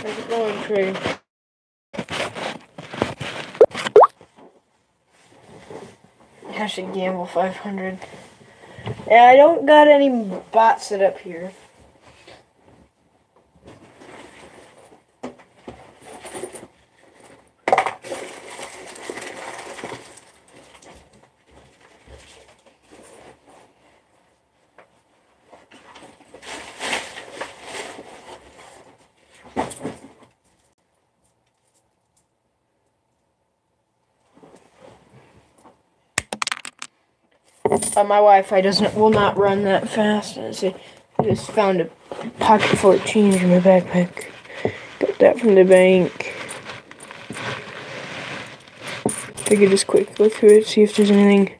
How's it going, Trey? I should gamble 500. Yeah, I don't got any bots set up here. My Wi-Fi will not run that fast. I just found a pocket full of change in my backpack. Got that from the bank. Figured just quick go through it, see if there's anything.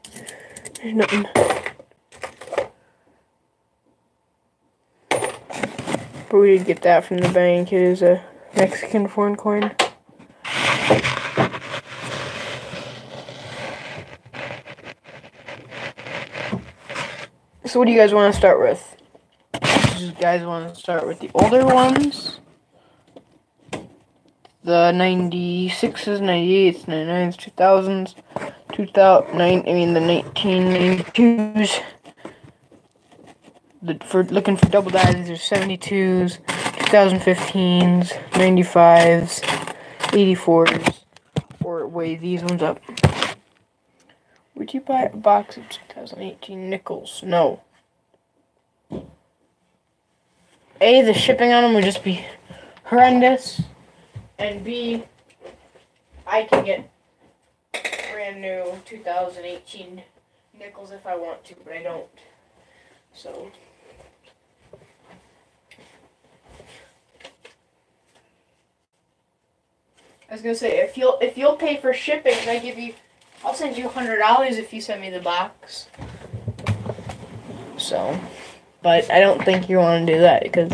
There's nothing. But we did get that from the bank. It is a Mexican foreign coin. So what do you guys want to start with? Do you guys want to start with the older ones? The 96s, 98s, 99s, 2000s, the 1992s. For looking for double dies, there's 72s, 2015s, 95s, 84s, or weigh these ones up. Would you buy a box of 2018 nickels? No. A, the shipping on them would just be horrendous. And B, I can get brand new 2018 nickels if I want to, but I don't. So I was gonna say, if you'll pay for shipping, I'll send you $100 if you send me the box. So, but I don't think you want to do that because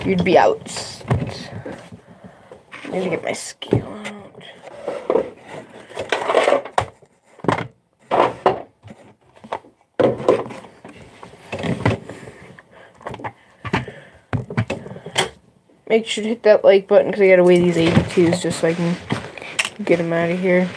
you'd be out. I need to get my scale out. Make sure to hit that like button because I gotta weigh these 82s just so I can get them out of here.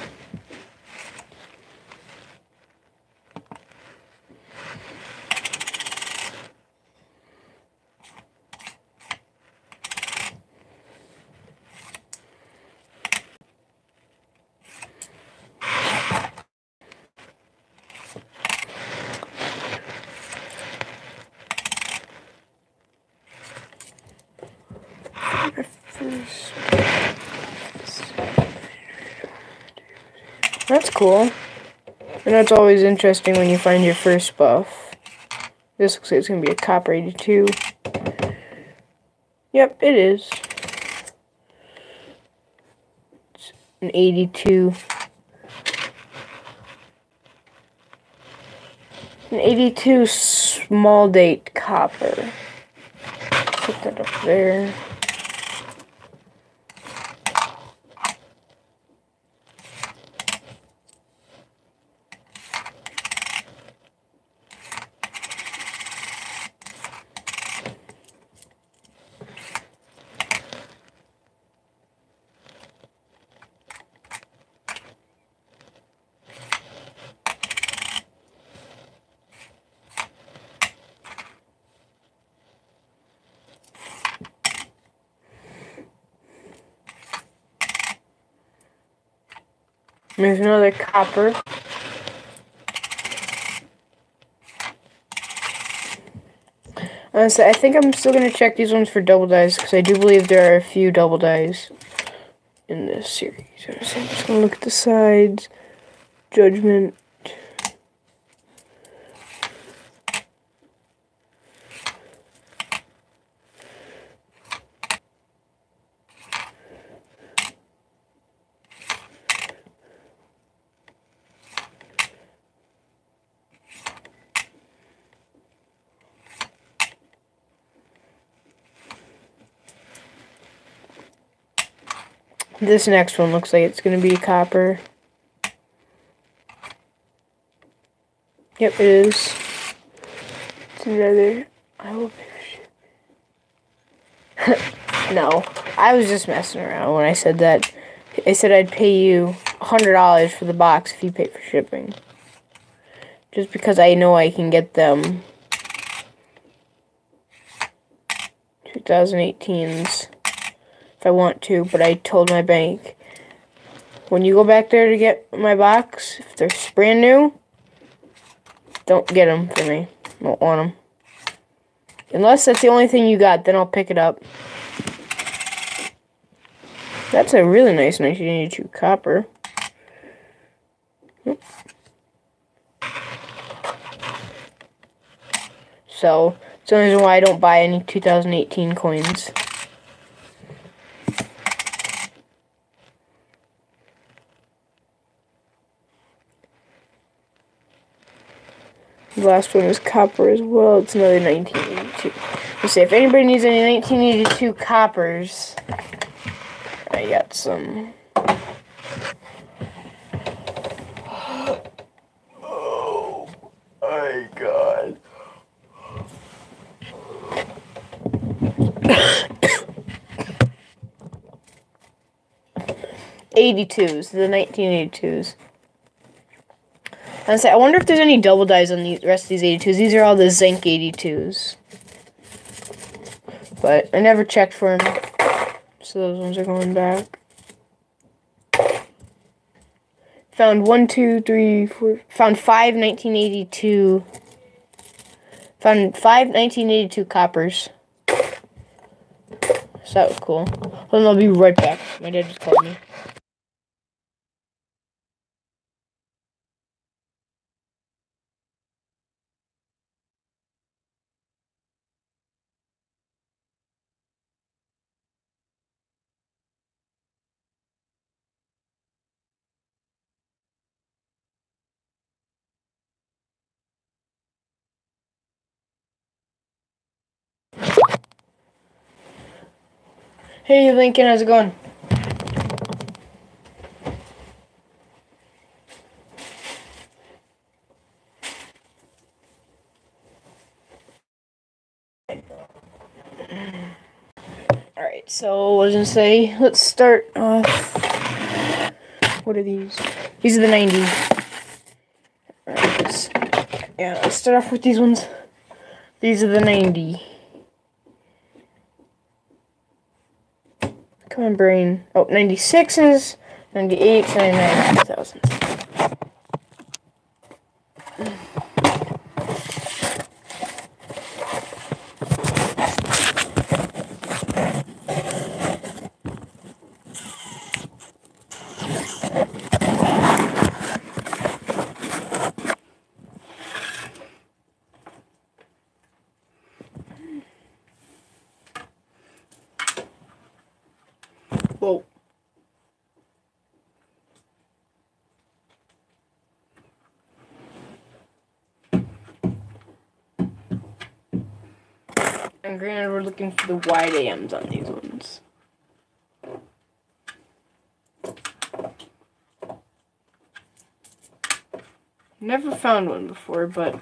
That's cool. And that's always interesting when you find your first buff. This looks like it's going to be a copper 82. Yep, it is. It's an 82. An 82 small date copper. Put that up there. There's another copper. Honestly, I think I'm still going to check these ones for double dies because I do believe there are a few double dies in this series. So I'm just going to look at the sides. Judgment. This next one looks like it's going to be copper. Yep, it is. It's another. I will pay for shit. No, I was just messing around when I said that. I said I'd pay you $100 for the box if you pay for shipping. Just because I know I can get them 2018s if I want to, but I told my bank, when you go back there to get my box, if they're brand new, don't get them for me. I don't want them. Unless that's the only thing you got, then I'll pick it up. That's a really nice 1982 copper. So, it's the only reason why I don't buy any 2018 coins. The last one is copper as well. It's another 1982. Let's see, if anybody needs any 1982 coppers, I got some. Oh my god. 82s, the 1982s. I wonder if there's any double dies on the rest of these 82s. These are all the zinc 82s. But I never checked for them. So those ones are going back. Found 1, 2, 3, 4. Found 5 1982. Found 5 1982 coppers. So that was cool. Hold on, I'll be right back. My dad just called me. Hey Lincoln, how's it going? Alright, so what was I gonna say? Let's start off. What are these? These are the 90. Alright, yeah, let's start off with these ones. These are the 90. Come on, brain. Oh, 96s, 98s, 99s, 2000s. Whoa. And granted, we're looking for the wide AMs on these ones. Never found one before, but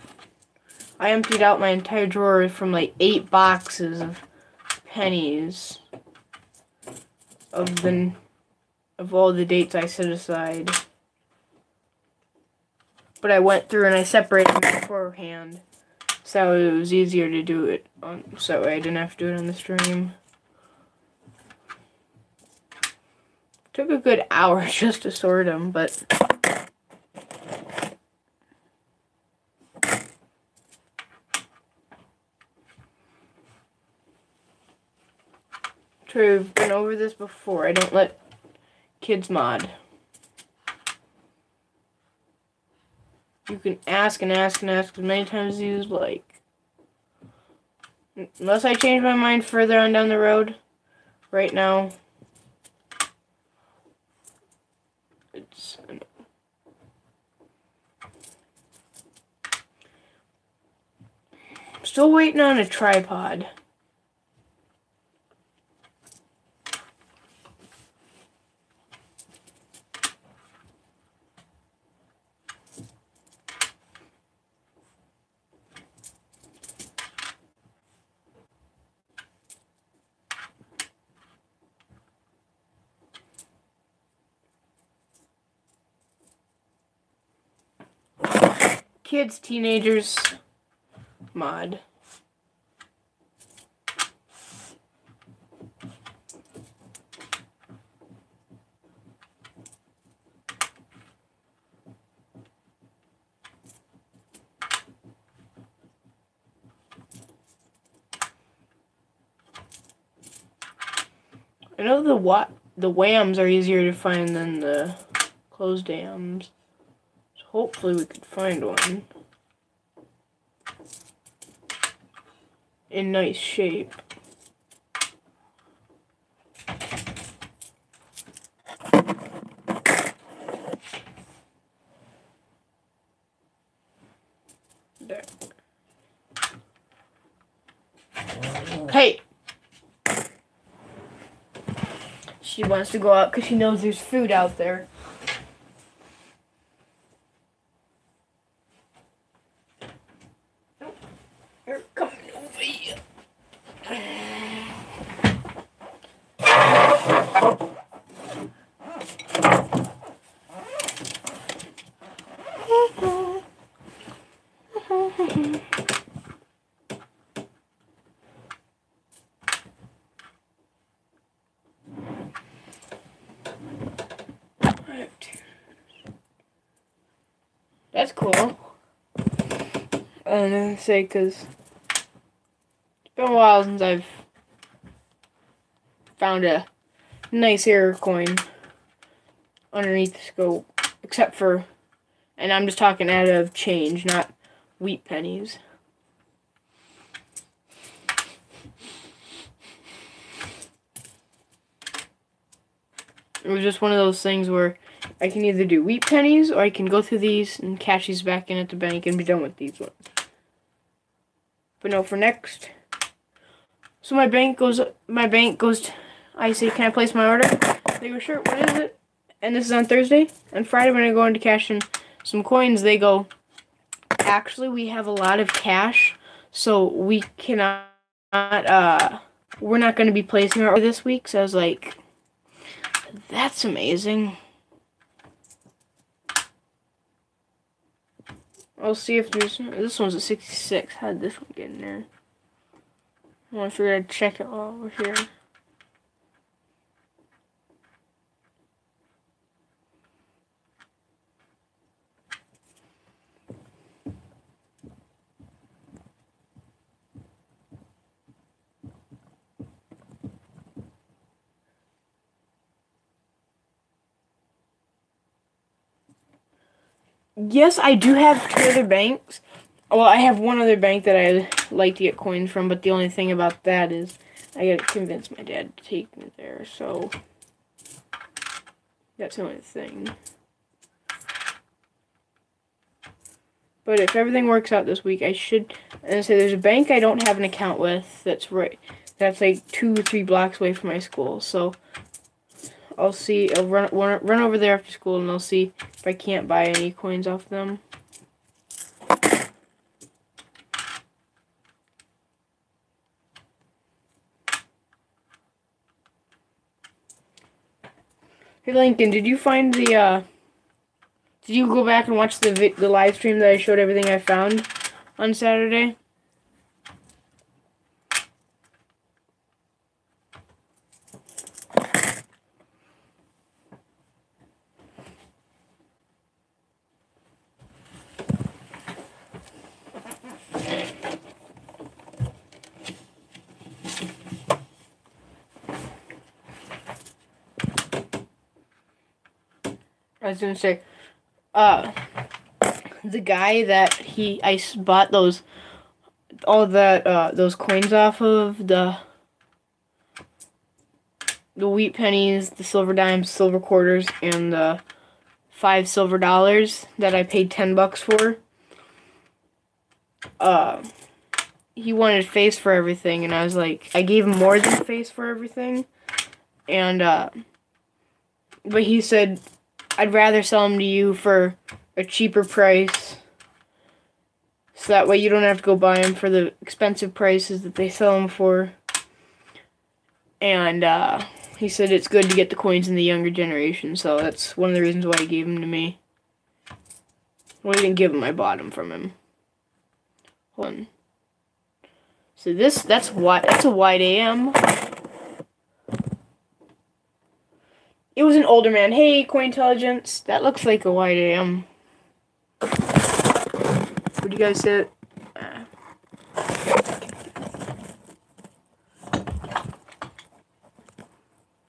I emptied out my entire drawer from like 8 boxes of pennies of all the dates I set aside. But I went through and I separated them beforehand, so it was easier to do it on, so I didn't have to do it on the stream. Took a good hour just to sort them, but true, I've been over this before. I don't let kids mod. You can ask and ask and ask as many times as you like. Unless I change my mind further on down the road, right now, it's... I'm still waiting on a tripod. kids, teenagers mod. I know the WAMs are easier to find than the closed dams. So hopefully we could find one in nice shape. There. Hey! She wants to go out because she knows there's food out there. You're coming over here. That's cool. I was gonna say, because it's been a while since I've found a nice error coin underneath the scope, except for, and I'm just talking out of change, not wheat pennies. It was just one of those things where I can either do wheat pennies or I can go through these and cash these back in at the bank and be done with these ones. But no, for next. So my bank goes, I say, can I place my order? They go, sure, what is it? And this is on Thursday. On Friday when I go in to cash in some coins, they go, actually we have a lot of cash, so we cannot, we're not going to be placing our order this week. So I was like, that's amazing. I'll see if there's, this one's a 66. How did this one get in there? I figured I'd check it all over here. Yes, I do have 2 other banks. Well, I have one other bank that I like to get coins from, but the only thing about that is I gotta convince my dad to take me there, so that's the only thing. But if everything works out this week, I should, and say there's a bank I don't have an account with that's like 2 or 3 blocks away from my school, so I'll see, I'll run over there after school and I'll see if I can't buy any coins off them. Hey Lincoln, did you find the, did you go back and watch the live stream that I showed everything I found on Saturday? I was gonna say, the guy that I bought those coins off of, the wheat pennies, the silver dimes, silver quarters, and the 5 silver dollars that I paid $10 for. He wanted face for everything, and I was like, I gave him more than face for everything, and but he said, I'd rather sell them to you for a cheaper price, so that way you don't have to go buy them for the expensive prices that they sell them for. And he said it's good to get the coins in the younger generation, so that's one of the reasons why he gave them to me. Well, I didn't give him. I bought him from him. Hold on. So that's a wide AM. It was an older man. Hey, Cointelligence. That looks like a wide AM. What do you guys say?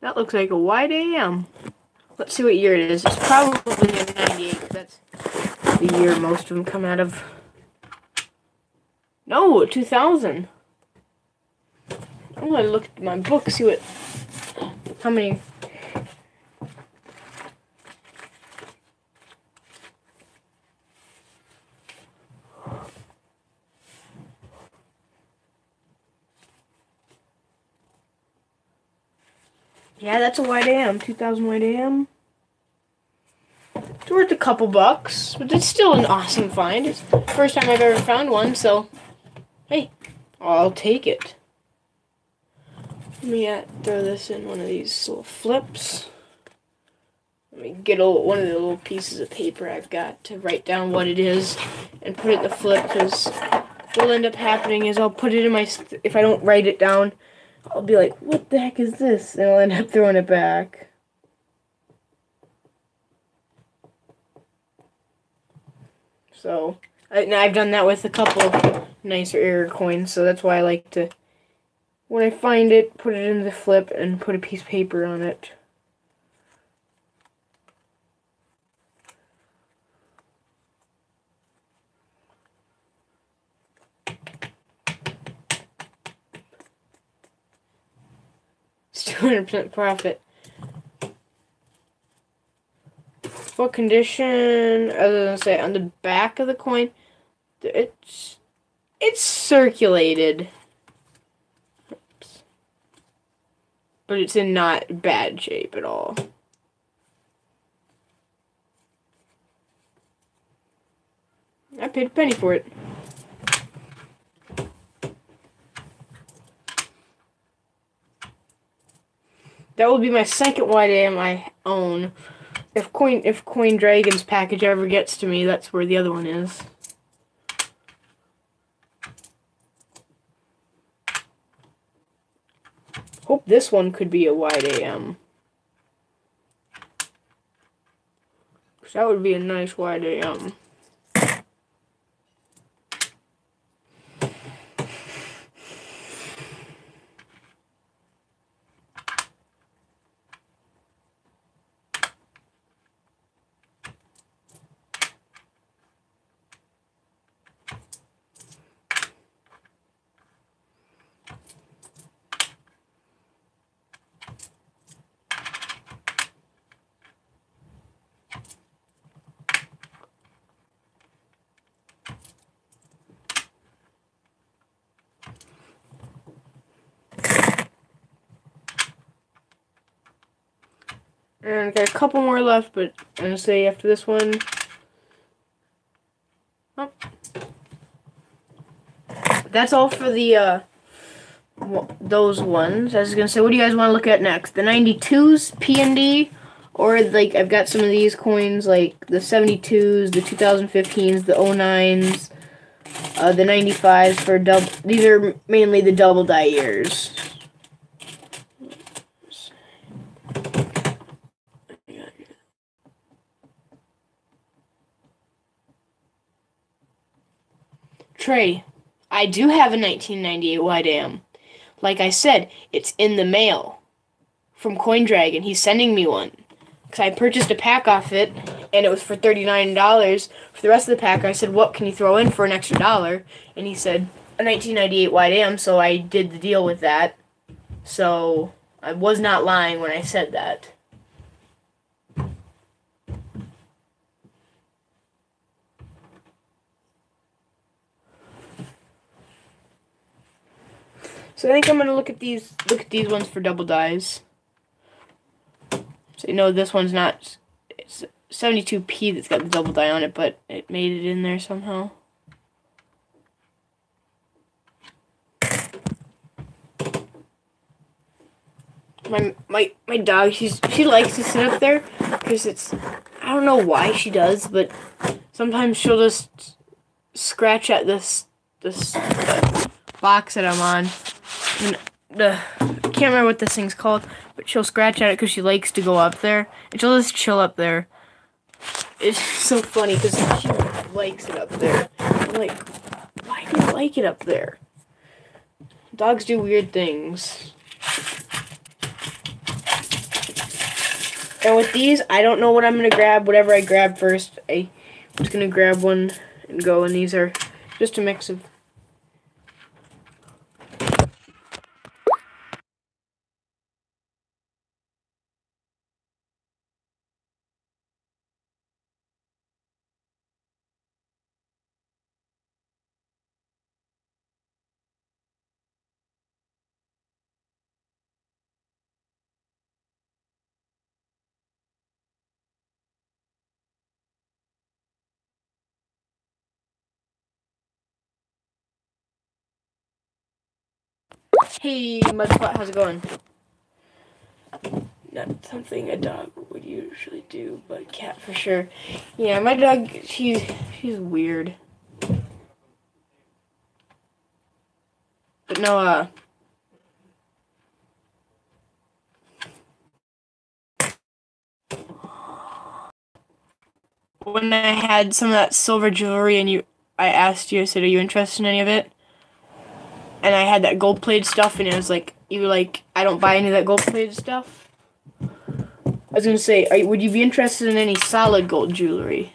That looks like a wide AM. Let's see what year it is. It's probably a 98. That's the year most of them come out of. No, 2000. I'm gonna look at my book, see how many. Yeah, that's a wide AM, 2000 wide AM. It's worth a couple bucks, but it's still an awesome find. It's the first time I've ever found one, so hey, I'll take it. Let me throw this in one of these little flips. Let me get one of the little pieces of paper I've got to write down what it is and put it in the flip, because what'll end up happening is I'll put it in if I don't write it down, I'll be like, what the heck is this? And I'll end up throwing it back. So, I've done that with a couple nicer error coins, so that's why I like to, when I find it, put it in the flip and put a piece of paper on it. It's 200% profit. What condition? I was gonna say on the back of the coin, it's circulated. Oops. But it's in not bad shape at all. I paid a penny for it. That will be my second wide AM I own. If Coin Dragon's package ever gets to me, that's where the other one is. Hope this one could be a wide AM. Because that would be a nice wide AM. And got a couple more left, but I'm gonna say after this one. Oh. That's all for the those ones. I was gonna say, what do you guys want to look at next? The 92s, PND, or like I've got some of these coins like the 72s, the 2015s, the 09s, the 95s for double. These are mainly the double die years. Trey, I do have a 1998 wide AM. Like I said, it's in the mail from Coin Dragon. He's sending me one. Because I purchased a pack off it, and it was for $39. For the rest of the pack, I said, what can you throw in for an extra $1? And he said, a 1998 wide AM, so I did the deal with that. So, I was not lying when I said that. So I think I'm gonna look at these ones for double dies. So you know this one's not, it's 72p that's got the double die on it, but it made it in there somehow. My dog, she likes to sit up there because it's, I don't know why she does, but sometimes she'll just scratch at this box that I'm on. And I can't remember what this thing's called, but she'll scratch at it because she likes to go up there. And she'll just chill up there. It's so funny because she likes it up there. I'm like, why do you like it up there? Dogs do weird things. And with these, I don't know what I'm going to grab. Whatever I grab first, I'm just going to grab one and go. And these are just a mix of... Hey, Mudspot, how's it going? Not something a dog would usually do, but cat for sure. Yeah, my dog, she's weird. But no, when I had some of that silver jewelry and I asked you, I said, are you interested in any of it? And I had that gold-plated stuff, and it was like, you were like, I don't buy any of that gold-plated stuff. I was gonna say, would you be interested in any solid gold jewelry?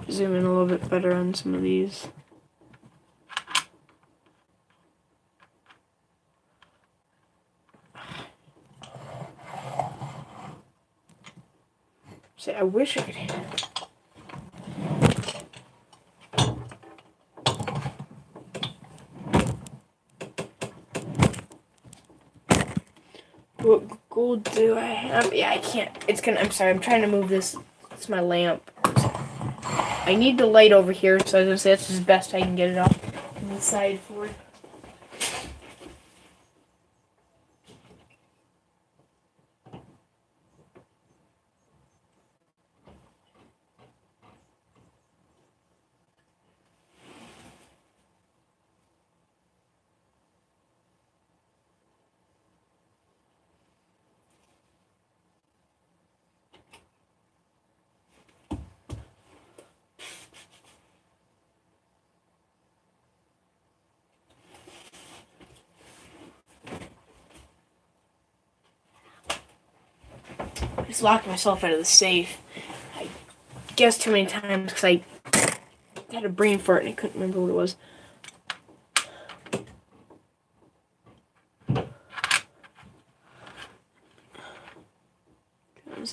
Zoom in a little bit better on some of these. Say, I wish I could hit it. What gold do I have? Yeah, I can't. I'm sorry, I'm trying to move this. It's my lamp. I need the light over here, so I was gonna say that's as best I can get it off on the side for it. I just locked myself out of the safe. I guessed too many times because I had a brain fart and I couldn't remember what it was.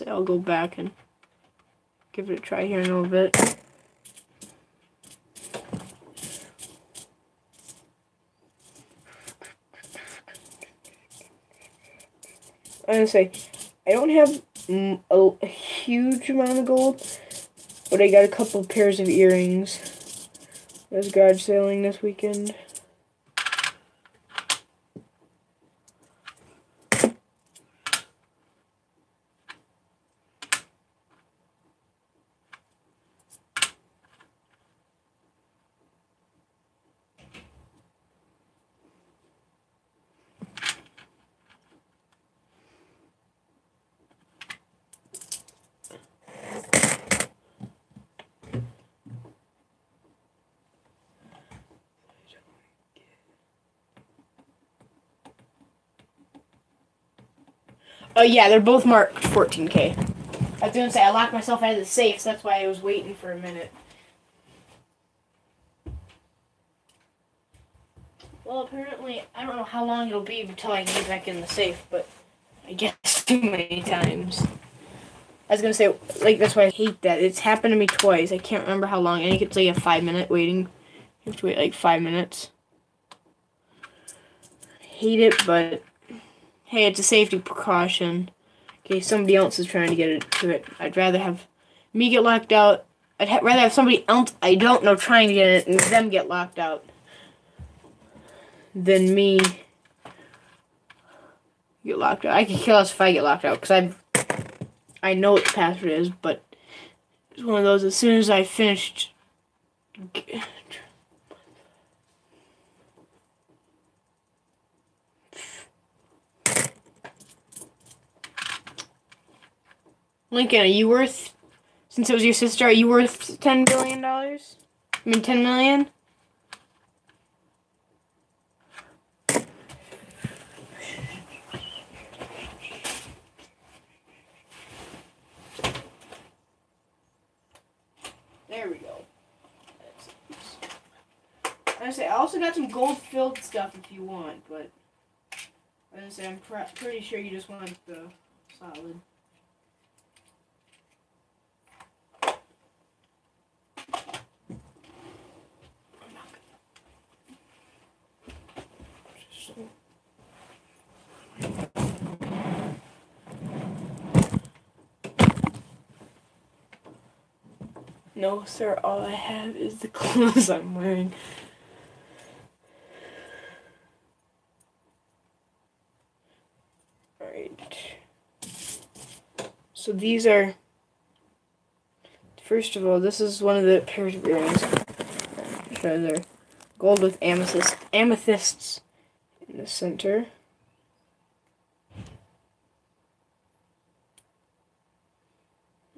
I'll go back and give it a try here in a little bit. I'm gonna say, I don't have a huge amount of gold, but I got a couple pairs of earrings. I was garage sailing this weekend. Oh yeah, they're both marked 14K. I was gonna say, I locked myself out of the safe, so that's why I was waiting for a minute. Well, apparently, I don't know how long it'll be until I can get back in the safe, but I guess too many times. I was gonna say, like, that's why I hate that. It's happened to me twice. I can't remember how long. I think it's like a 5-minute waiting. You have to wait like 5 minutes. Hate it, but hey, it's a safety precaution. In case somebody else is trying to get to it. I'd rather have me get locked out. I'd rather have somebody else I don't know trying to get it and them get locked out. than me get locked out. I can kill us if I get locked out, because I know what the password is, but it's one of those, as soon as I finished... Lincoln, are you worth, since it was your sister, are you worth $10 billion? I mean, 10 million? There we go. I also got some gold-filled stuff if you want, but I'm pretty sure you just want the solid. No, sir, all I have is the clothes I'm wearing. Alright. So these are... First of all, this is one of the pairs of earrings. They're gold with amethysts in the center.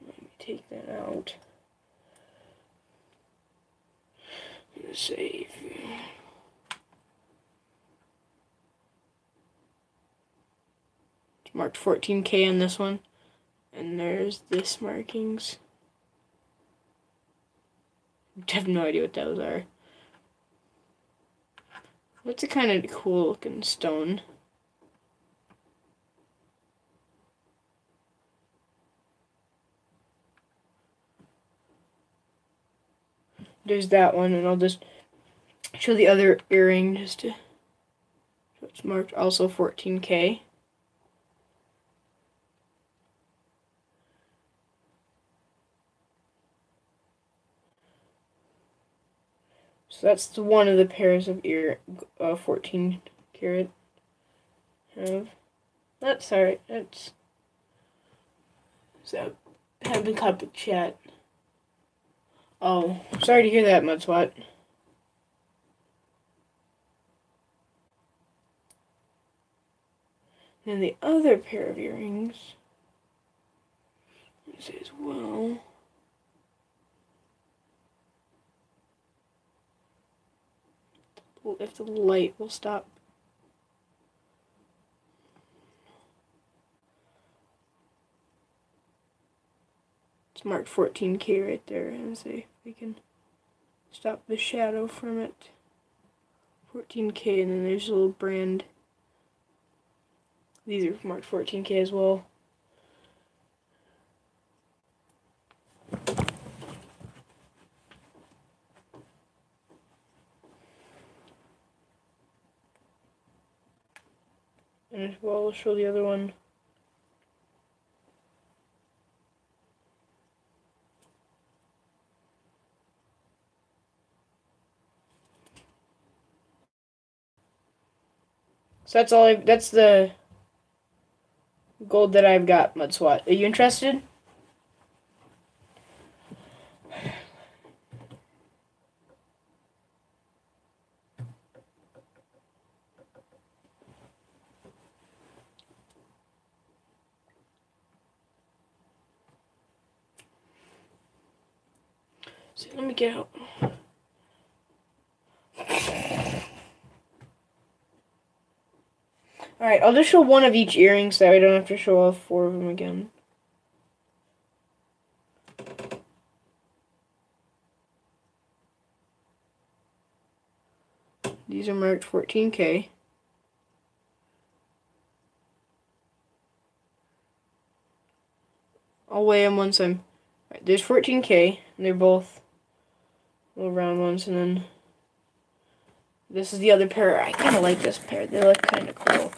Let me take that out. Save. It's marked 14K on this one, and there's this markings. I have no idea what those are. That's a kind of cool looking stone. There's that one, and I'll just show the other earring just to. So it's marked also 14K. So that's one of the pairs of 14 karat have. That's alright. That's. So having caught the chat. Oh, sorry to hear that, Mudswat. Then the other pair of earrings, it says, well, if the light will stop. It's marked 14K right there, and see if we can stop the shadow from it. 14K, and then there's a little brand. These are marked 14K as well. And as well, I'll show the other one. So that's the gold that I've got, Mudswat. Are you interested? So let me get out. Alright, I'll just show one of each earring so I don't have to show all 4 of them again. These are marked 14K. I'll weigh them once I'm... Right, there's 14K, and they're both little round ones, and then this is the other pair. I kind of like this pair. They look kind of cool.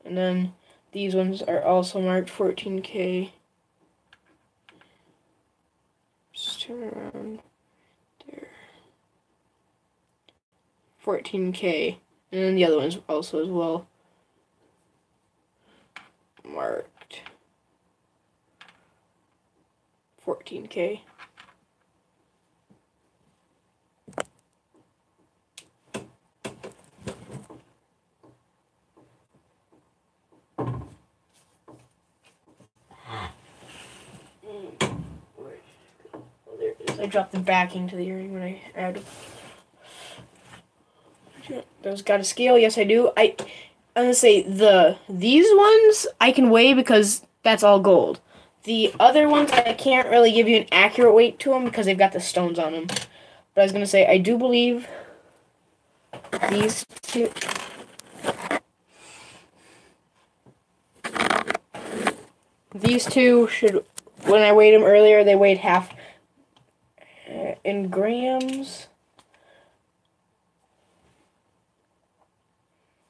And then these ones are also marked 14K. Just turn around there. 14K. And then the other one's also as well marked 14K. I dropped the backing to the earring when I added. Those got a scale? Yes, I do. I'm gonna say these ones I can weigh because that's all gold. The other ones I can't really give you an accurate weight to them because they've got the stones on them. But I was gonna say I do believe these two. These two should. When I weighed them earlier, they weighed half in grams.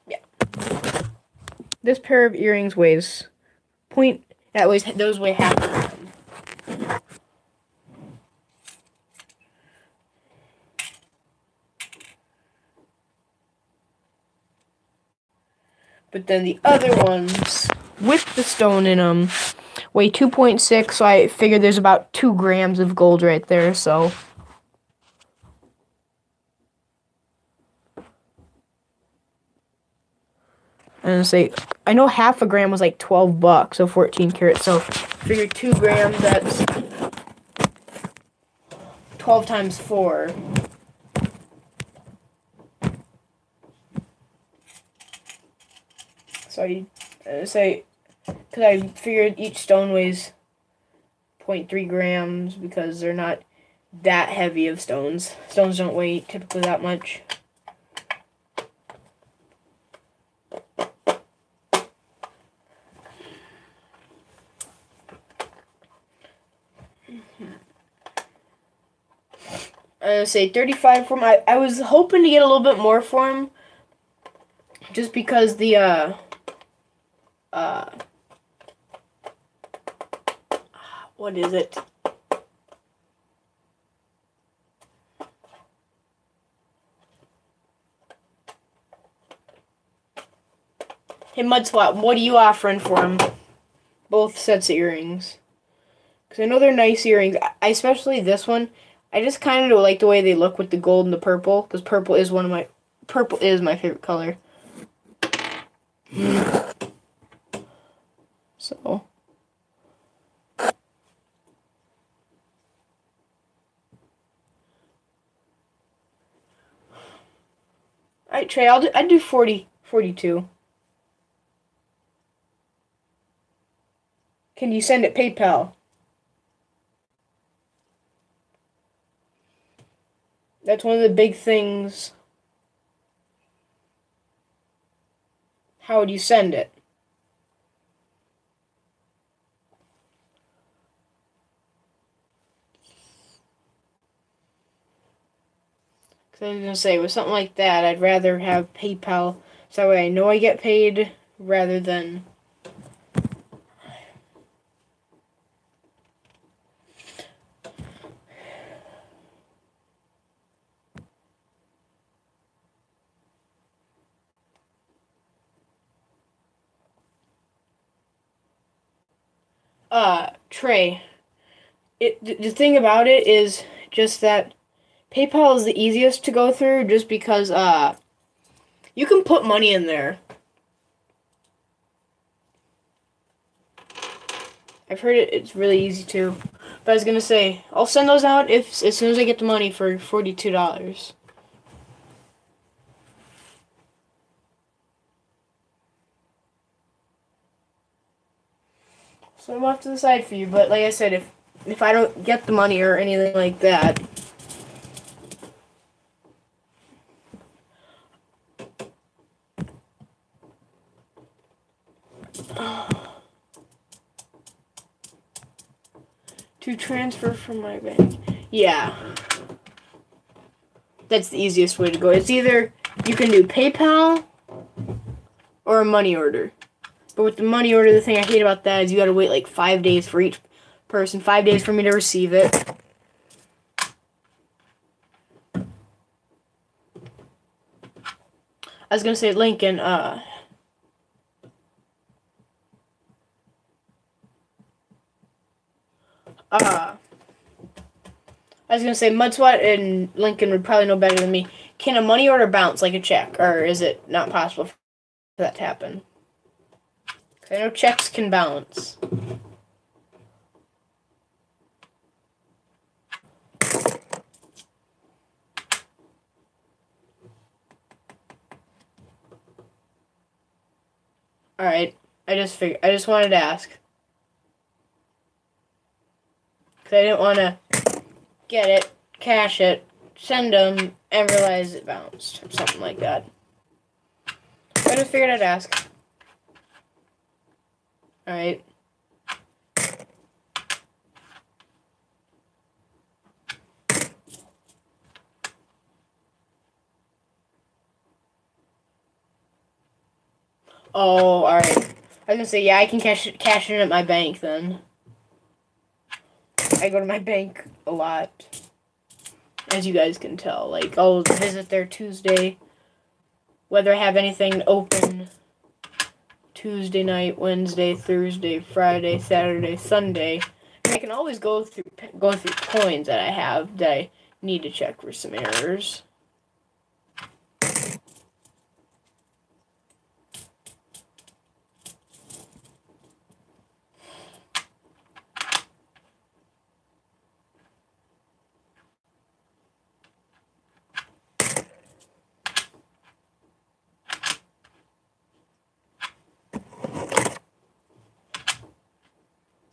Yeah. This pair of earrings weighs those weigh half a gram. But then the other ones with the stone in them weigh 2.6, so I figured there's about 2 grams of gold right there, so. And say, I know half a gram was like $12, so 14 carats, so figure 2 grams, that's 12 times 4. So I say, because I figured each stone weighs 0.3 grams because they're not that heavy of stones. Stones don't weigh typically that much. I say 35 for him. I was hoping to get a little bit more for him, just because the what is it? Hey Mudswap, what are you offering for him? Both sets of earrings. Because I know they're nice earrings. I especially this one. I just kind of like the way they look with the gold and the purple. Because purple is my favorite color. So. Alright, Trey, I'd do 42. Can you send it PayPal? That's one of the big things. How would you send it? Because I was going to say, with something like that, I'd rather have PayPal, so that way I know I get paid, rather than... Trey, the thing about it is just that PayPal is the easiest to go through, just because, you can put money in there. I've heard it's really easy to. But I was gonna say, I'll send those out as soon as I get the money for $42. So I'm off to the side for you, but like I said, if I don't get the money or anything like that, to transfer from my bank. Yeah. That's the easiest way to go. It's either you can do PayPal or a money order. But with the money order, the thing I hate about that is you gotta wait like 5 days for each person. 5 days for me to receive it. I was gonna say Lincoln. I was gonna say Mudswat and Lincoln would probably know better than me. Can a money order bounce like a check, or is it not possible for that to happen? 'Cause I know checks can bounce. All right, I just wanted to ask, 'cause I didn't want to get it, cash it, send them, and realize it bounced or something like that. I just figured I'd ask. All right. Oh, all right. I was gonna say, yeah, I can cash it in at my bank then. I go to my bank a lot, as you guys can tell. Like, I'll visit there Tuesday, whether I have anything open Tuesday night, Wednesday, Thursday, Friday, Saturday, Sunday. And I can always go through coins that I have that I need to check for some errors.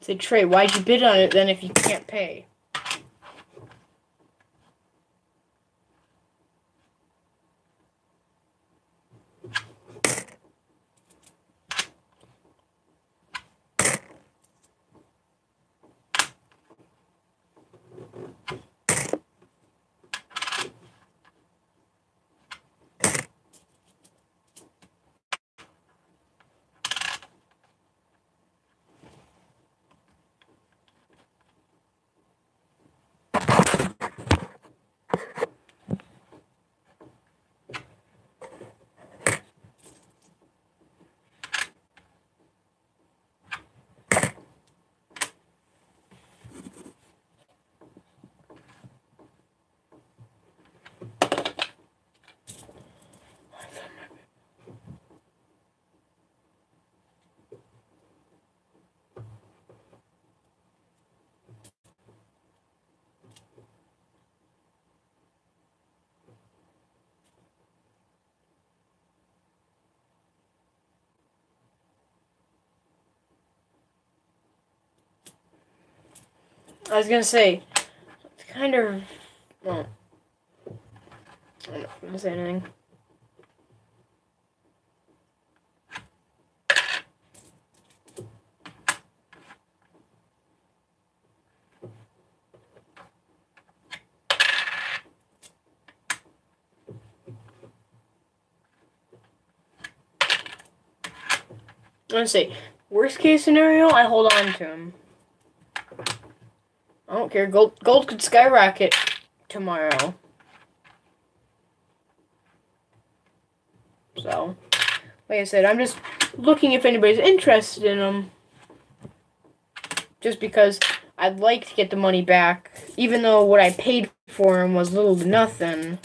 Say, Trey, why'd you bid on it then if you can't pay? I was gonna say, it's kind of, well, I'm not gonna say anything. I'm gonna say, worst case scenario, I hold on to him. I don't care. Gold could skyrocket tomorrow. So, like I said, I'm just looking if anybody's interested in them. Just because I'd like to get the money back, even though what I paid for them was little to nothing.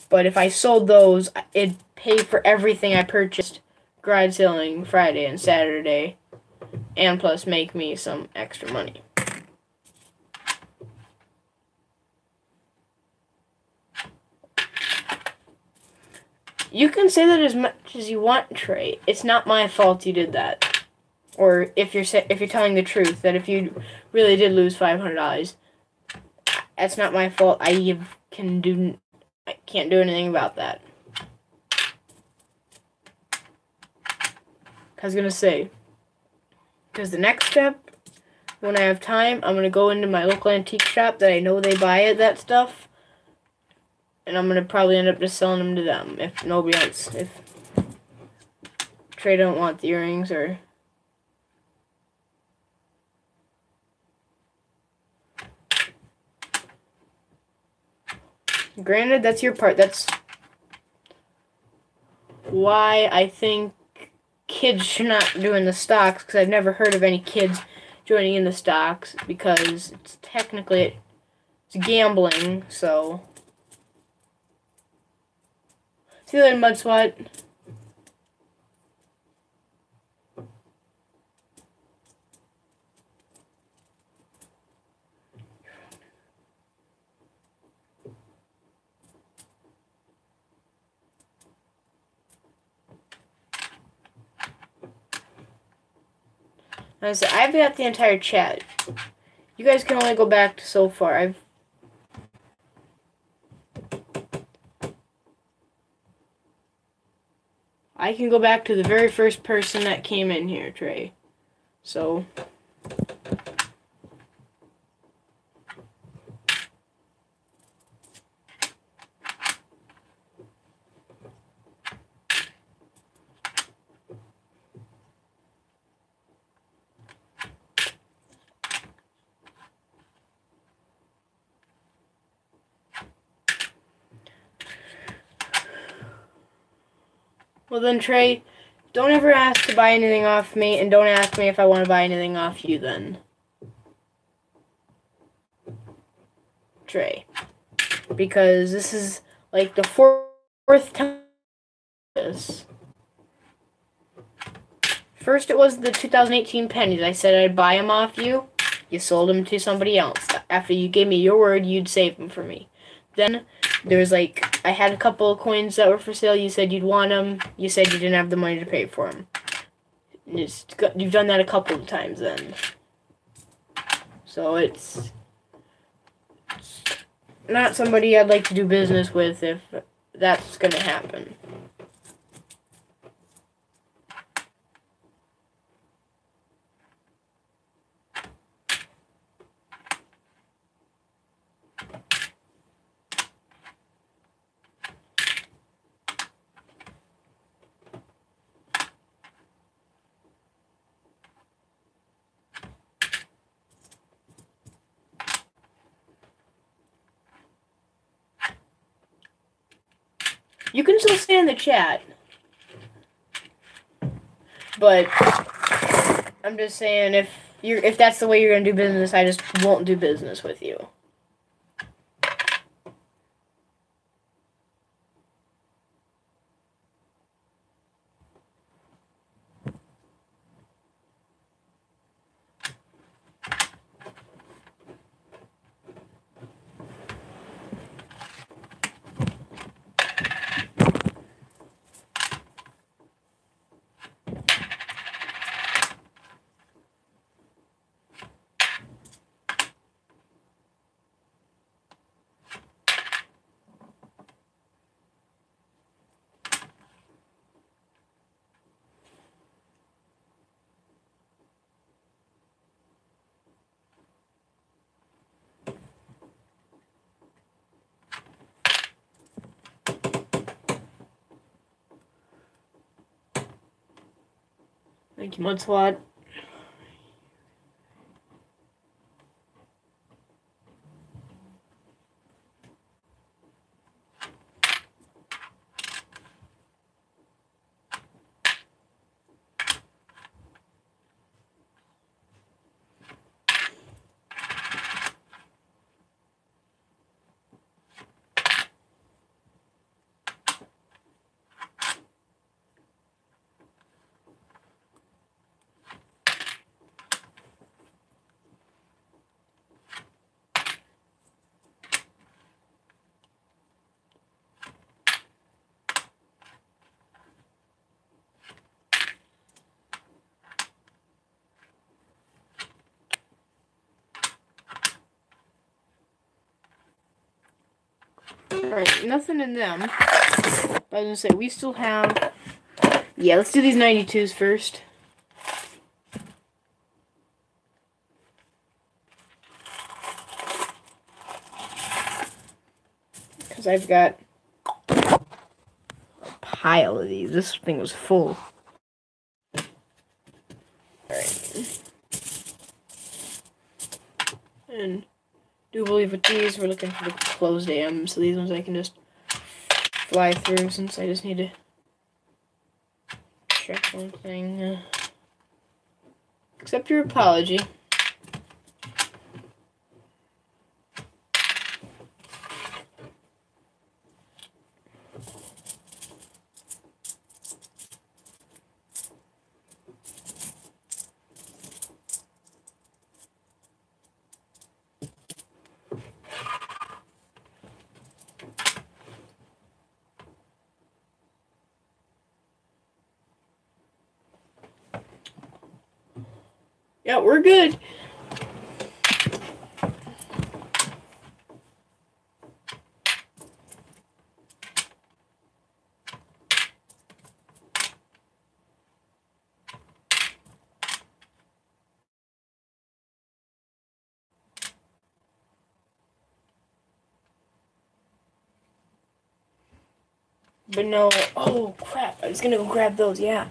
But if I sold those, it'd pay for everything I purchased garage selling Friday and Saturday, and plus make me some extra money. You can say that as much as you want, Trey. It's not my fault you did that. Or if you're telling the truth, that if you really did lose $500, that's not my fault. I can't do anything about that. I was gonna say, because the next step, when I have time, I'm gonna go into my local antique shop that I know they buy that stuff. And I'm going to probably end up just selling them to them if nobody else, if Trey don't want the earrings or... Granted, that's your part. That's why I think kids should not do in the stocks, because I've never heard of any kids joining in the stocks, because it's technically it's gambling. So see you later, Mudswat. I've got the entire chat. You guys can only go back to so far. I can go back to the very first person that came in here, Trey. So well then, Trey, don't ever ask to buy anything off me, and don't ask me if I want to buy anything off you then. Trey. Because this is like the fourth time this. First it was the 2018 pennies. I said I'd buy them off you. You sold them to somebody else. After you gave me your word, you'd save them for me. Then there was like, I had a couple of coins that were for sale. You said you'd want them. You said you didn't have the money to pay for them. You've done that a couple of times then. So it's not somebody I'd like to do business with if that's going to happen. You can still stay in the chat. But I'm just saying, if that's the way you're gonna do business, I just won't do business with you. Thank you, Mudswat. Alright, nothing in them. I was gonna say, we still have... Yeah, let's do these 92s first. Because I've got a pile of these. This thing was full. Alright. And do believe with these, we're looking for the closed AM, so these ones I can just fly through since I just need to one thing. Accept your apology. Yeah, we're good. But no, oh crap, I was gonna go grab those, yeah.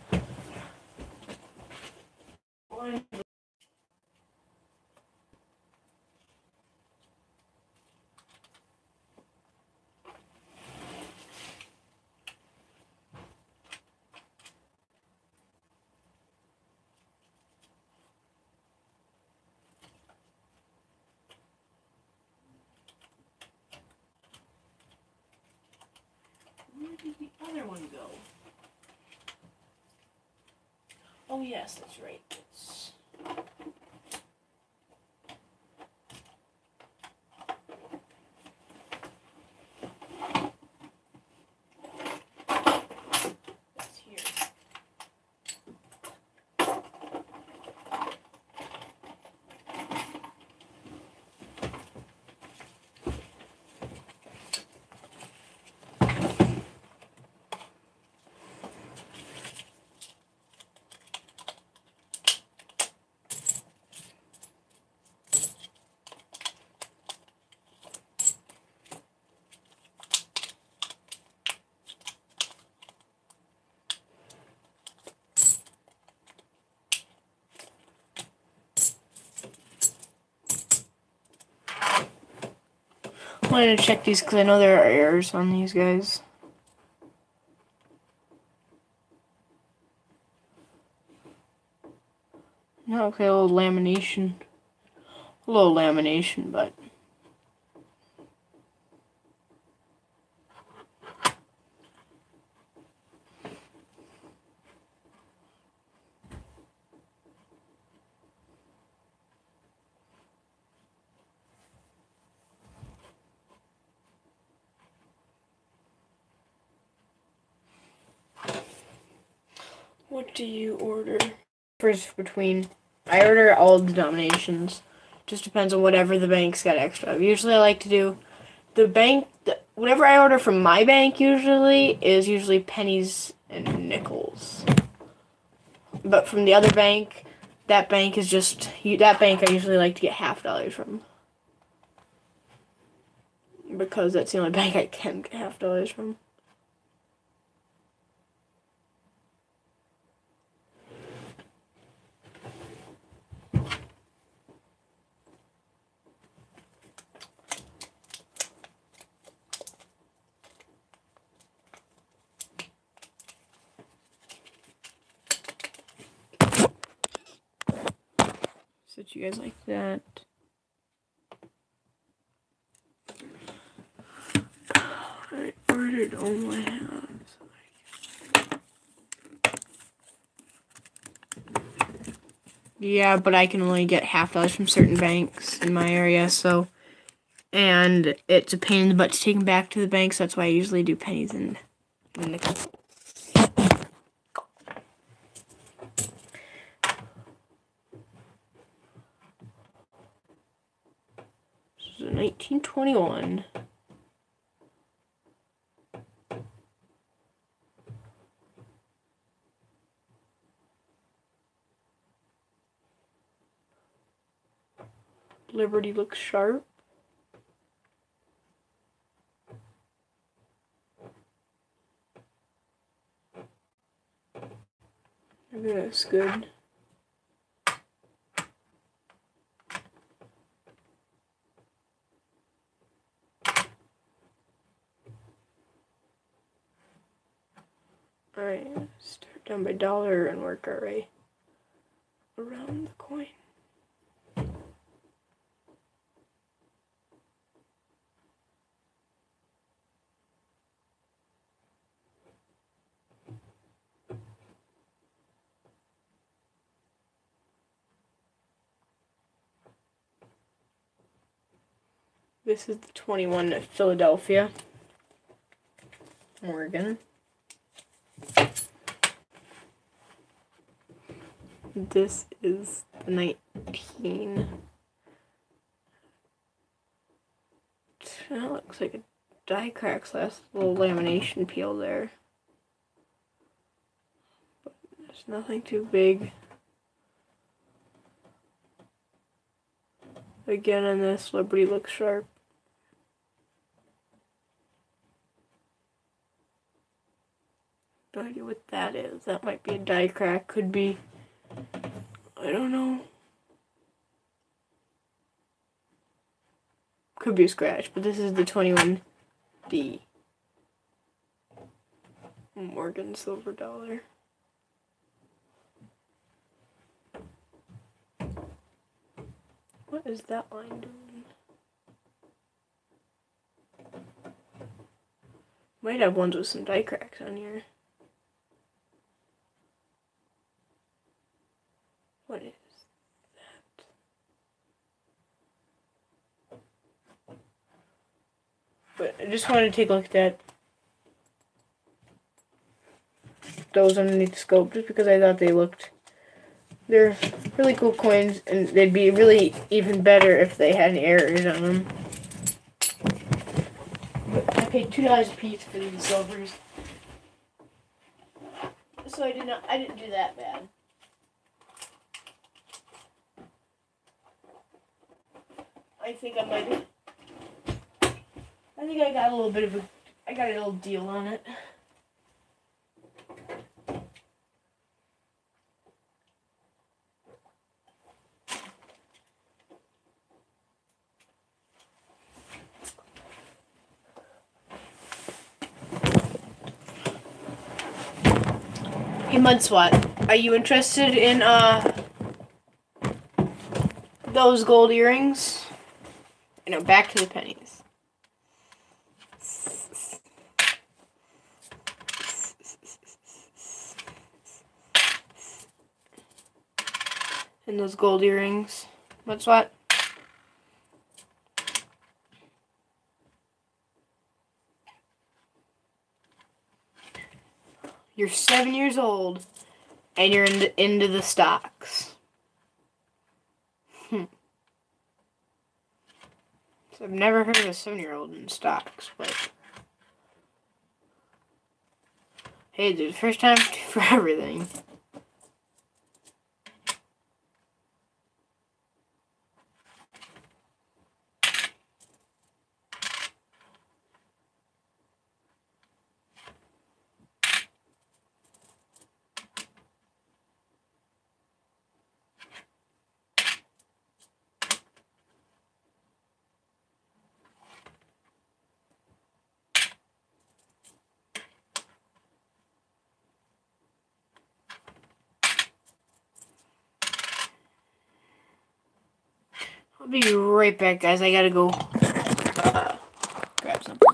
Where did the other one go? Oh yes, that's right. It's... it's here. I wanted to check these because I know there are errors on these guys. No, okay, a little lamination. A little lamination, but... What do you order? First between... I order all denominations. Just depends on whatever the bank's got extra. Usually I like to do... The bank... whatever I order from my bank usually is usually pennies and nickels. But from the other bank, that bank is just... that bank I usually like to get $half from. Because that's the only bank I can get $half from. So you guys like that. I ordered all my hands. Yeah, but I can only get $half from certain banks in my area, so... And it's a pain in the butt to take them back to the bank, so that's why I usually do pennies and nickels. This is 1921. Liberty looks sharp. Maybe that's good. Alright, start. down by dollar and work our way around the coin. This is the 21 at Philadelphia, Morgan. This is the 19. That looks like a die crack / little lamination peel there. But there's nothing too big. Again, on this, Liberty looks sharp. No idea what that is. That might be a die crack. Could be. I don't know. Could be a scratch, but this is the 21D. Morgan silver dollar. What is that line doing? Might have ones with some die cracks on here. What is that? But I just wanted to take a look at those underneath the scope just because I thought they're really cool coins, and they'd be really even better if they had errors on them. But I paid $2 a piece for these silvers, so I didn't do that bad. I think I got a little deal on it. Hey Mudswat, are you interested in those gold earrings? Back to the pennies. And those gold earrings. Mudswat? You're 7 years old, and you're into the stocks. So I've never heard of a 7-year-old in stocks, but hey, there's a first time for everything. I'll be right back, guys. I gotta go grab something.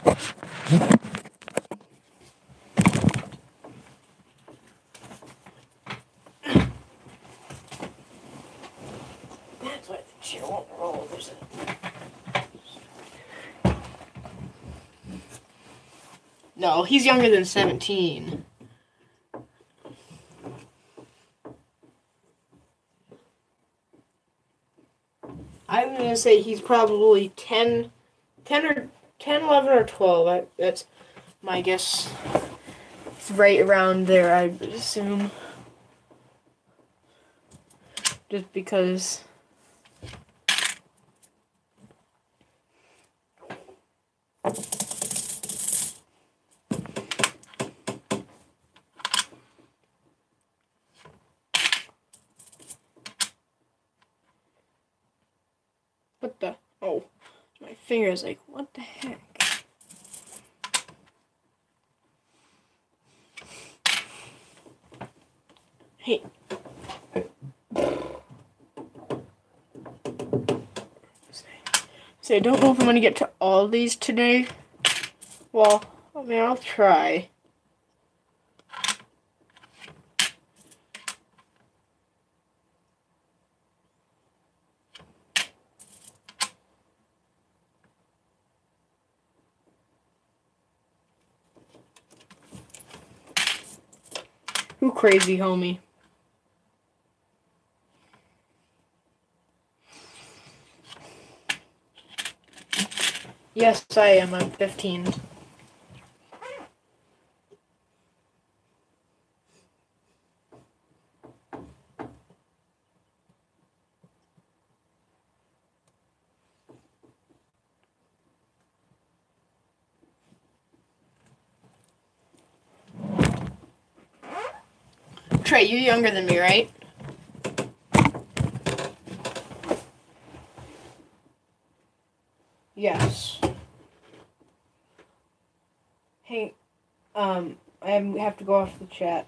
That's why the chair won't roll. There's No, he's younger than 17. I'm going to say he's probably 10, 11, or 12. That's my guess. It's right around there, I would assume. Just because... What the? Oh, my finger's like, what the heck? Hey. So I don't know if I'm going to get to all these today. Well, I mean, I'll try. Who crazy, homie? Yes, I am. I'm 15. Trey, you're younger than me, right? Yes. Hey, I have to go off the chat.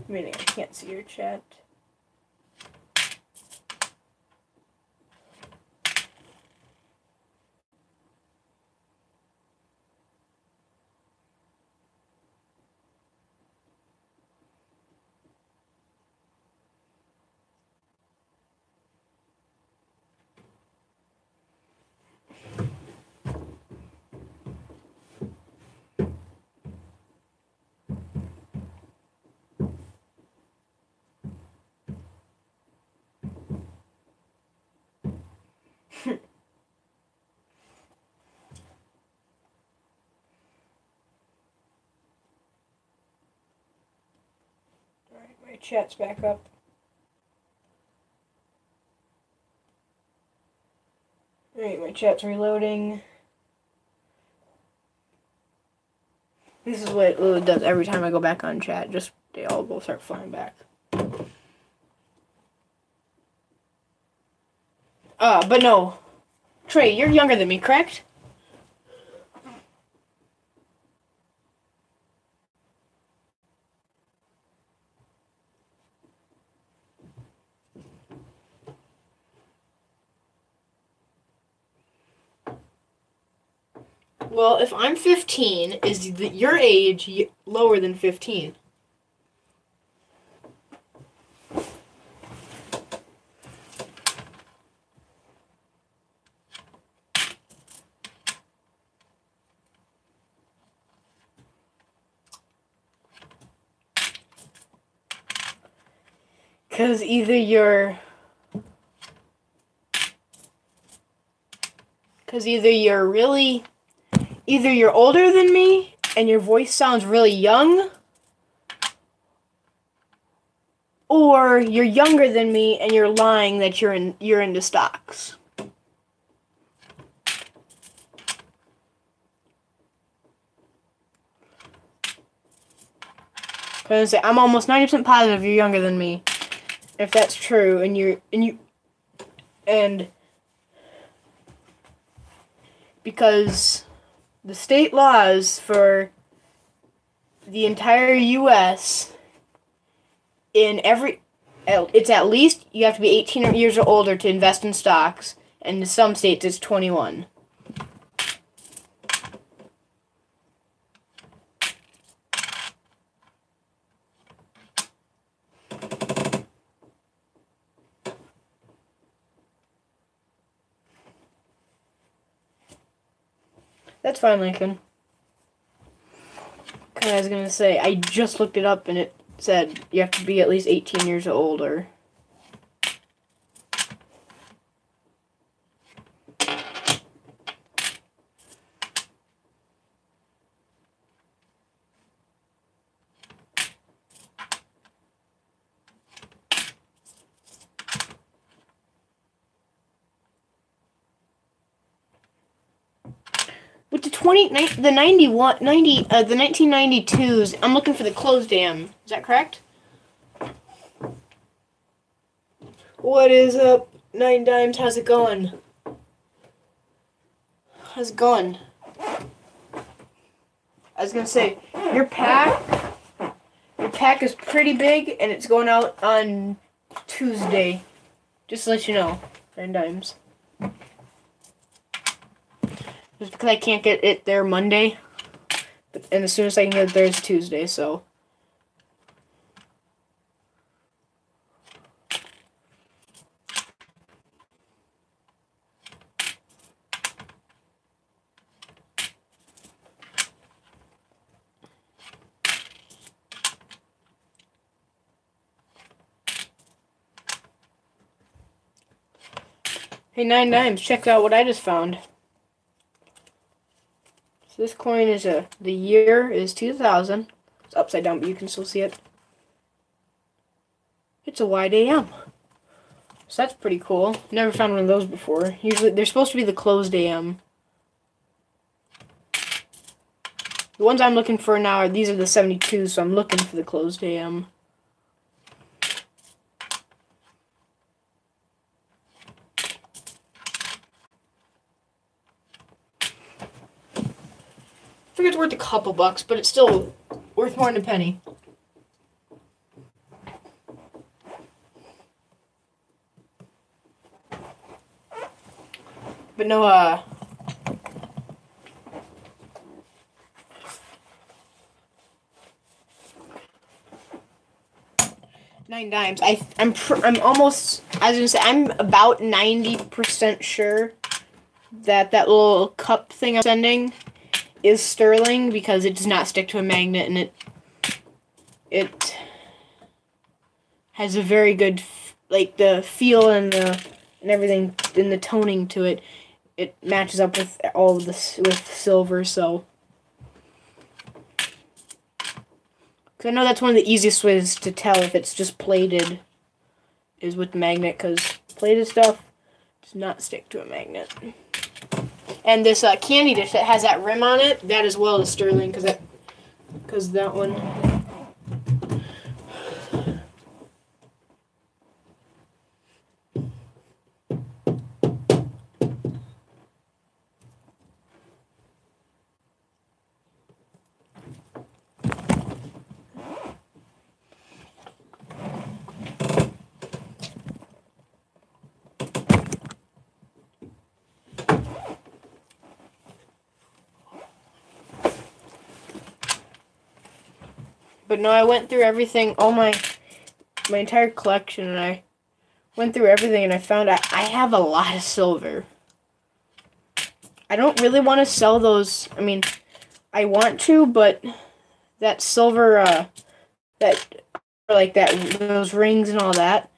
Meaning I can't see your chat. Alright, my chat's back up. Alright, my chat's reloading. This is what it does every time I go back on chat. Just, they all go start flying back. But no. Trey, you're younger than me, correct? Well, if I'm 15, is your age lower than 15? Because either you're older than me and your voice sounds really young, or you're younger than me and you're lying that you're into stocks. Because I'm almost 90% positive you're younger than me. If that's true, and because the state laws for the entire U.S. it's at least you have to be 18 years or older to invest in stocks, and in some states it's 21. That's fine, Lincoln. Because I was going to say, I just looked it up and it said you have to be at least 18 years old or... With the 1992s, I'm looking for the closed dam. Is that correct? What is up, 9 Dimes? How's it going? How's it going? I was gonna say, your pack is pretty big, and it's going out on Tuesday. Just to let you know, 9 Dimes. Just because I can't get it there Monday, and as soon as I can get it there is Tuesday, so. Hey, 9 Dimes, check out what I just found. So this coin is the year is 2000. It's upside down, but you can still see it. It's a wide AM. So that's pretty cool. Never found one of those before. Usually, they're supposed to be the closed AM. The ones I'm looking for now are, these are the 72s, so I'm looking for the closed AM. I figure it's worth a couple bucks, but it's still worth more than a penny. But no, 9 Dimes. I'm almost, I was gonna say, I'm about 90% sure that little cup thing I'm sending is sterling because it does not stick to a magnet, and it has a very good, like, the feel and everything, and the toning to it. It matches up with all of this with silver, so. Because I know that's one of the easiest ways to tell if it's just plated, is with the magnet, because plated stuff does not stick to a magnet. And this candy dish that has that rim on it, that as well is sterling, because that one. But no, I went through everything, all my entire collection, and I went through everything, and I found I have a lot of silver. I don't really want to sell those. I mean, I want to, but that silver, those rings and all that,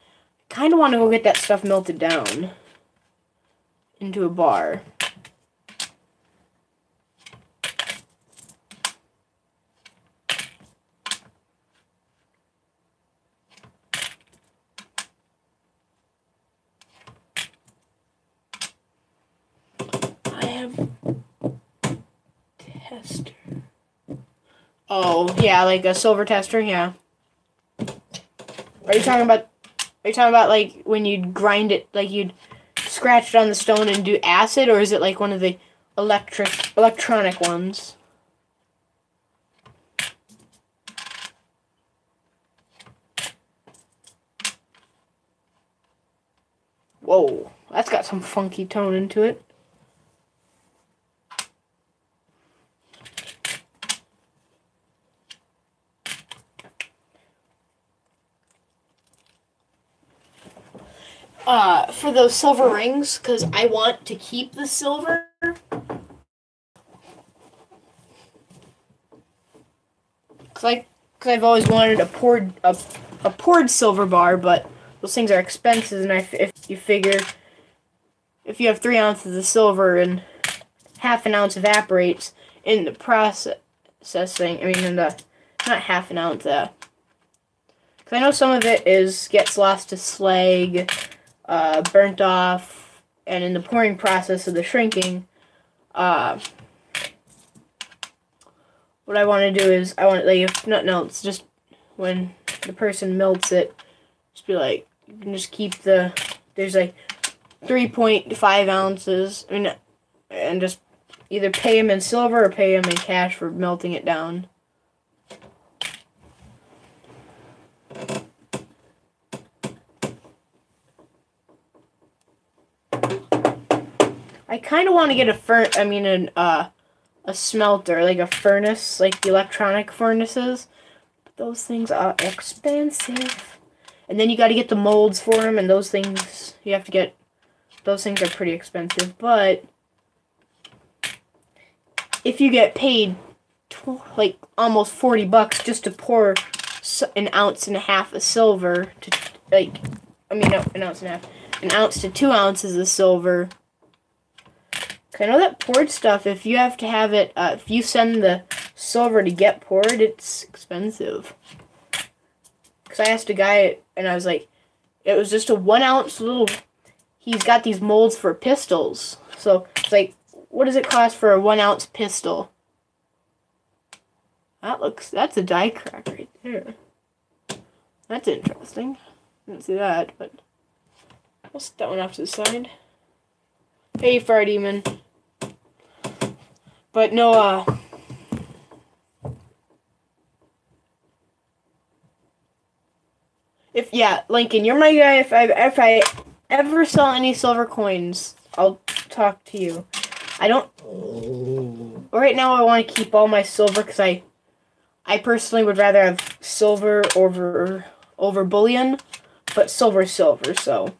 I kind of want to go get that stuff melted down into a bar. Tester. Oh, yeah, like a silver tester, yeah. Are you talking about like when you'd grind it, like you'd scratch it on the stone and do acid, or is it like one of the electronic ones? Whoa. That's got some funky tone into it. For those silver rings, because I want to keep the silver. Because I've always wanted a poured silver bar, but those things are expensive, and if you figure, if you have 3 ounces of silver and half an ounce evaporates in the processing, I mean, not half an ounce, because I know some of it gets lost to slag, burnt off, and in the pouring process of the shrinking, what I want to do is, like, if nothing else, just when the person melts it, just be like, you can just keep there's like 3.5 ounces, I mean, and just either pay him in silver or pay him in cash for melting it down. I kind of want to get a smelter, like a furnace, like the electronic furnaces. But those things are expensive. And then you got to get the molds for them, and those things are pretty expensive. But if you get paid like almost $40 just to pour an ounce and a half of silver an ounce to 2 ounces of silver. I know that poured stuff, if you have to have it, if you send the silver to get poured, it's expensive. Because I asked a guy, and I was like, it was just a 1 ounce little, he's got these molds for pistols. So, it's like, what does it cost for a 1 ounce pistol? That's a die crack right there. That's interesting. Didn't see that, but I'll set that one off to the side. Hey, Fire Demon. But no, Lincoln, you're my guy. If I ever sell any silver coins, I'll talk to you. Right now I want to keep all my silver because I personally would rather have silver over bullion, but silver's silver, so.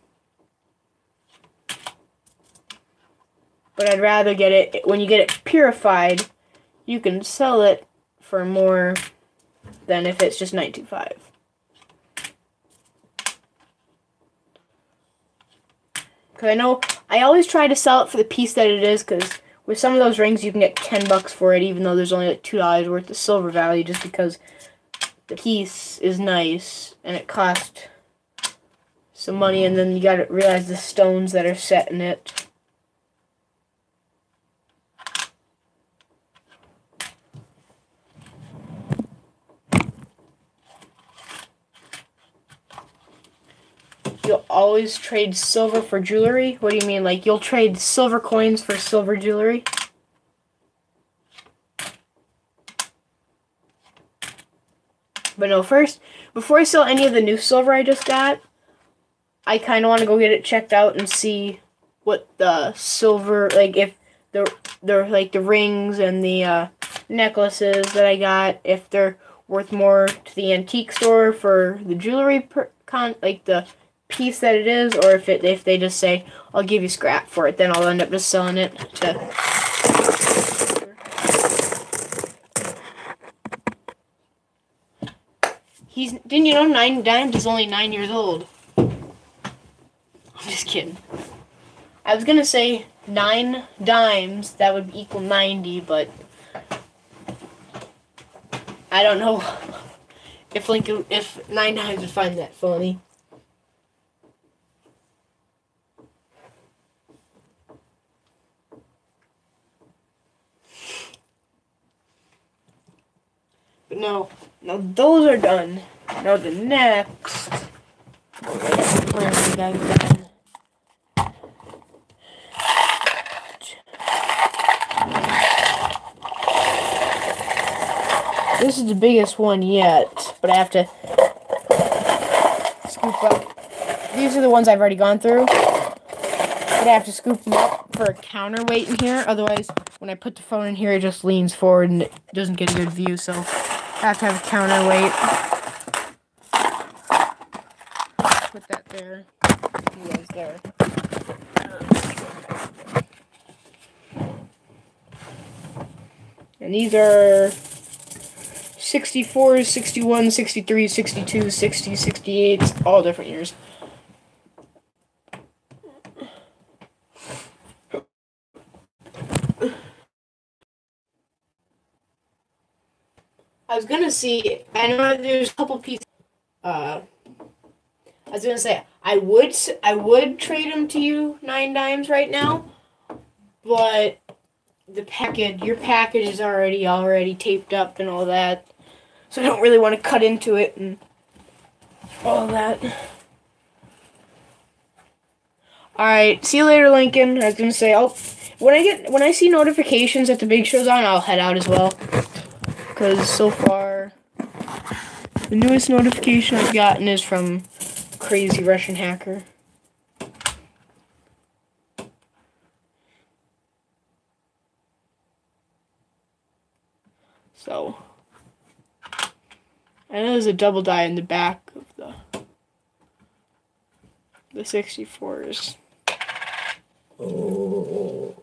But I'd rather get it, when you get it purified, you can sell it for more than if it's just 925. Because I know, I always try to sell it for the piece that it is, because with some of those rings you can get $10 for it, even though there's only like $2 worth of silver value, just because the piece is nice, and it cost some money, and then you gotta realize the stones that are set in it. You'll always trade silver for jewelry? What do you mean? Like, you'll trade silver coins for silver jewelry? But no, first, before I sell any of the new silver I just got, I kind of want to go get it checked out and see what the silver, like, if they're like the rings and the necklaces that I got, if they're worth more to the antique store for the jewelry, like the piece that it is, or if they just say, I'll give you scrap for it, then I'll end up just selling it to... Didn't you know 9 dimes is only 9 years old? I'm just kidding. I was gonna say 9 dimes, that would equal 90, but I don't know if 9 dimes would find that funny. But no, now those are done. Now the next. This is the biggest one yet, but I have to scoop up. These are the ones I've already gone through. I have to scoop them up for a counterweight in here. Otherwise, when I put the phone in here, it just leans forward and it doesn't get a good view. So I have to have a counterweight. Put that there. You guys there. And these are 64, 61, 63, 62, 60, 68, all different years. I was gonna see, I know there's a couple pieces, I was gonna say, I would trade them to you 9 dimes right now, but your package is already taped up and all that, so I don't really want to cut into it and all that. Alright, see you later, Lincoln. I was gonna say, when I see notifications that the big show's on, I'll head out as well. Because so far, the newest notification I've gotten is from Crazy Russian Hacker. So, I know there's a double die in the back of the 64s. Oh.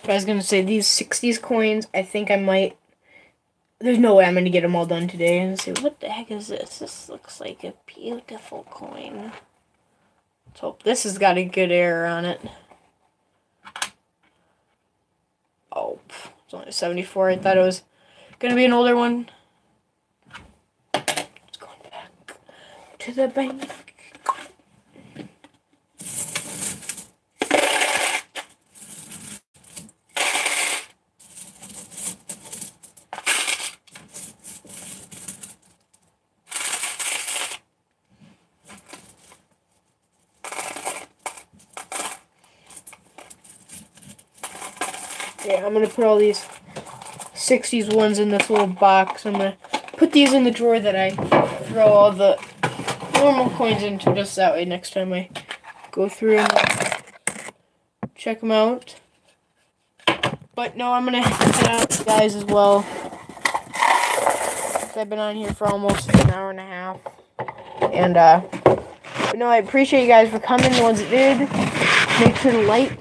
I was gonna say, these 60s coins, I think I might. There's no way I'm gonna get them all done today. And say, what the heck is this? This looks like a beautiful coin. Let's hope this has got a good error on it. Oh, it's only a 74. I thought it was gonna be an older one. It's going back to the bank. Yeah, I'm going to put all these 60s ones in this little box. I'm going to put these in the drawer that I throw all the normal coins into, just that way next time I go through and check them out. But no, I'm going to head out, guys, as well. I've been on here for almost an hour and a half. And, but no, I appreciate you guys for coming, the ones that did. Make sure to like.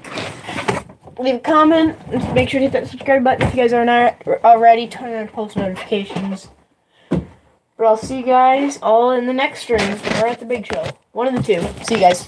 Leave a comment, and make sure to hit that subscribe button if you guys are not already. Turn on post notifications. But I'll see you guys all in the next stream or at the big show. One of the two. See you guys.